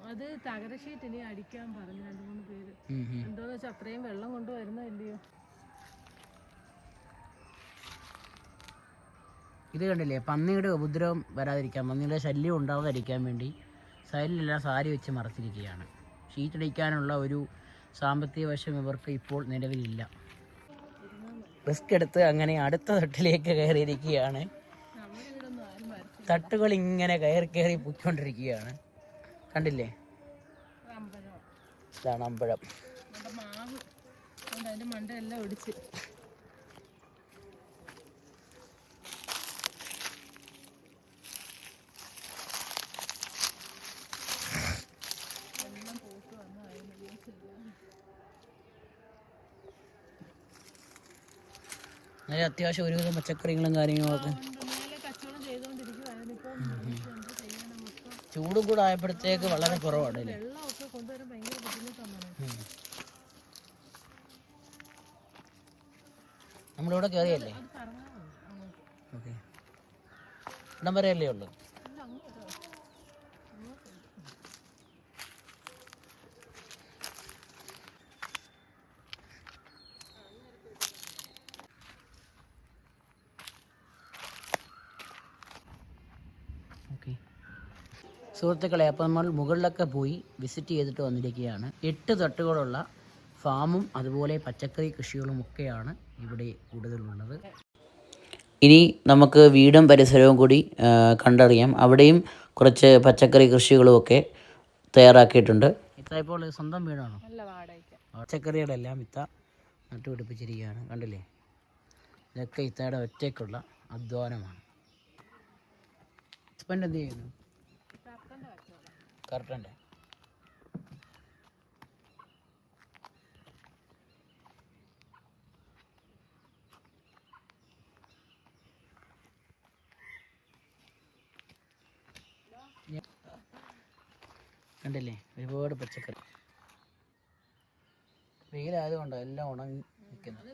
അത് തകര ഷീറ്റ് ഇനി അടിക്കാൻ പറഞ്ഞു 2-3 പേര്. എന്താന്ന് വെച്ചാൽ അത്രയും വെള്ളം കൊണ്ട് വരുന്നില്ലയോ. ഇത് കണ്ടില്ലേ, പന്നിയുടെ ഉപദ്രവം വരാതിരിക്കാൻ, പന്നിയുടെ ശല്യം ഉണ്ടാകാതിരിക്കാൻ വേണ്ടി സൈഡിലെല്ലാം സാരി വെച്ച് മറച്ചിരിക്കുകയാണ്. ഷീറ്റ് അടിക്കാനുള്ള ഒരു സാമ്പത്തിക വശം ഇവർക്ക് ഇപ്പോൾ നിലവിലില്ല. റിസ്ക് എടുത്ത് അങ്ങനെ അടുത്ത തട്ടിലേക്ക് കയറിയിരിക്കുകയാണ്. തട്ടുകൾ ഇങ്ങനെ കയറി പൊയ്ക്കൊണ്ടിരിക്കുകയാണ്. കണ്ടില്ലേ, ഇതാണ് അമ്പഴം. അതിന്റെ മണ്ടയെല്ലാം ഒടിച്ച് അത്യാവശ്യം ഒരുവിധം പച്ചക്കറികളും കാര്യങ്ങളൊക്കെ. ചൂടും കൂടെ ആയപ്പോഴത്തേക്ക് വളരെ കുറവാണ് അല്ലേ. നമ്മളിവിടെ കയറിയല്ലേ, ഓക്കെ, ഇടം വരെ അല്ലേ ഉള്ളു. സുഹൃത്തുക്കളെ, അപ്പോൾ നമ്മൾ മുകളിലൊക്കെ പോയി വിസിറ്റ് ചെയ്തിട്ട് വന്നിരിക്കുകയാണ്. 8 തട്ടുകളുള്ള ഫാമും അതുപോലെ പച്ചക്കറി കൃഷികളുമൊക്കെയാണ് ഇവിടെ കൂടുതലുള്ളത്. ഇനി നമുക്ക് വീടും പരിസരവും കൂടി കണ്ടറിയാം. അവിടെയും കുറച്ച് പച്ചക്കറി കൃഷികളുമൊക്കെ തയ്യാറാക്കിയിട്ടുണ്ട്. ഇത്ത ഇപ്പോൾ സ്വന്തം വീടാണോ? പച്ചക്കറികളെല്ലാം ഇത്ത നട്ടുപിടിപ്പിച്ചിരിക്കുകയാണ്. കണ്ടില്ലേ, ഇതൊക്കെ ഇത്തയുടെ ഒറ്റയ്ക്കുള്ള അധ്വാനമാണ്. ഹസ്ബൻഡ് എന്ത് ചെയ്യുന്നു? കറക്റ്റൻ്റെ. കണ്ടില്ലേ, ഒരുപാട് പച്ചക്കറി. വെയിലായതുകൊണ്ടോ എല്ലാം ഉണങ്ങി നിൽക്കുന്നത്.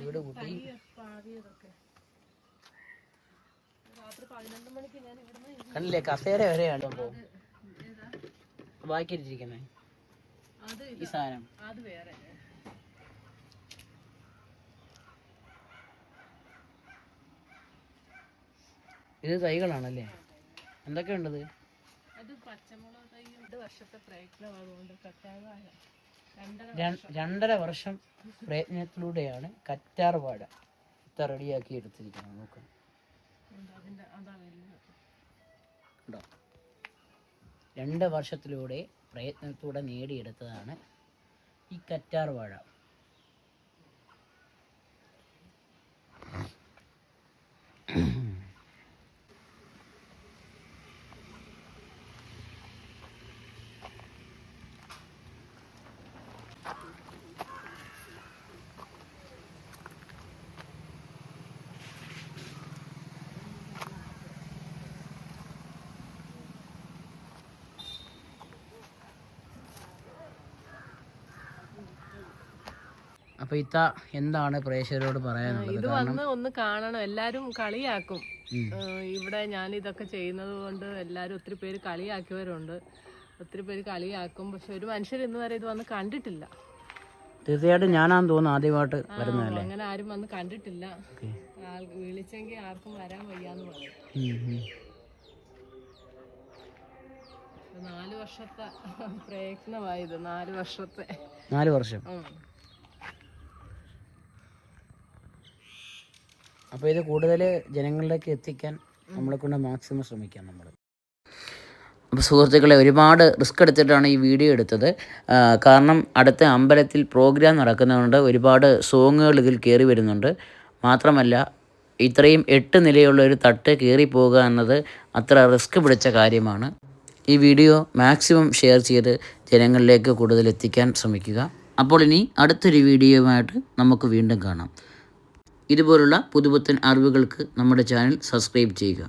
വീട് കൂട്ടി കണ്ടില്ലേ, കസേര വരെയാണ് ബാക്കിയിരിക്കുന്നത് ഈ സാധനം. ഇത് തൈകളാണല്ലേ? എന്തൊക്കെയുണ്ടത്? അത് പച്ചമുളക് തൈ 2 വർഷത്തെ പ്രയത്നമായതുകൊണ്ട് 2.5 വർഷം പ്രയത്നത്തിലൂടെയാണ് കറ്റാർ വാഴ ഇത്ര റെഡിയാക്കി എടുത്തിരിക്കുന്നത്. നോക്കാം, 2 വർഷത്തിലൂടെ പ്രയത്നത്തിലൂടെ നേടിയെടുത്തതാണ് ഈ കറ്റാർ വാഴ. അപ്പോൾ ഇത്ത എന്താണ് പ്രേക്ഷകരോട് പറയാനുള്ളത്? ഇത് വന്ന് ഒന്ന് കാണണം. എല്ലാവരും കളിയാക്കും ഇവിടെ ഞാൻ ഇതൊക്കെ ചെയ്യുന്നത് കൊണ്ട്. എല്ലാവരും ഒത്തിരി പേര് കളിയാക്കിയവരുണ്ട്, ഒത്തിരി പേര് കളിയാക്കും. പക്ഷെ ഒരു മനുഷ്യർ ഇന്ന് വരെ ഇത് വന്ന് കണ്ടിട്ടില്ല. തീർച്ചയായിട്ടും ഞാനാന്ന് തോന്നുന്നു ആദ്യമായിട്ട് വരുന്നതല്ലേ. അങ്ങനെ ആരും വന്ന് കണ്ടിട്ടില്ല. വിളിച്ചെങ്കിൽ ആർക്കും വരാൻ വയ്യാന്ന് പറയും. 4 വർഷത്തെ പ്രയത്നമായത്. 4 വർഷം. അപ്പോൾ ഇത് കൂടുതൽ ജനങ്ങളിലേക്ക് എത്തിക്കാൻ നമ്മളെ കൊണ്ട് മാക്സിമം ശ്രമിക്കാം നമ്മൾ. അപ്പോൾ സുഹൃത്തുക്കളെ, ഒരുപാട് റിസ്ക് എടുത്തിട്ടാണ് ഈ വീഡിയോ എടുത്തത്. കാരണം അടുത്ത അമ്പലത്തിൽ പ്രോഗ്രാം നടക്കുന്നതുകൊണ്ട് ഒരുപാട് സോങ്ങുകൾ ഇതിൽ കയറി വരുന്നുണ്ട്. മാത്രമല്ല ഇത്രയും 8 നിലയുള്ള ഒരു തട്ട് കയറി പോകുക എന്നത് അത്ര റിസ്ക് പിടിച്ച കാര്യമാണ്. ഈ വീഡിയോ മാക്സിമം ഷെയർ ചെയ്ത് ജനങ്ങളിലേക്ക് കൂടുതൽ എത്തിക്കാൻ ശ്രമിക്കുക. അപ്പോൾ ഇനി അടുത്തൊരു വീഡിയോയുമായിട്ട് നമുക്ക് വീണ്ടും കാണാം. ഇതുപോലുള്ള പുതുപുത്തൻ അറിവുകൾക്ക് നമ്മുടെ ചാനൽ സബ്സ്ക്രൈബ് ചെയ്യുക.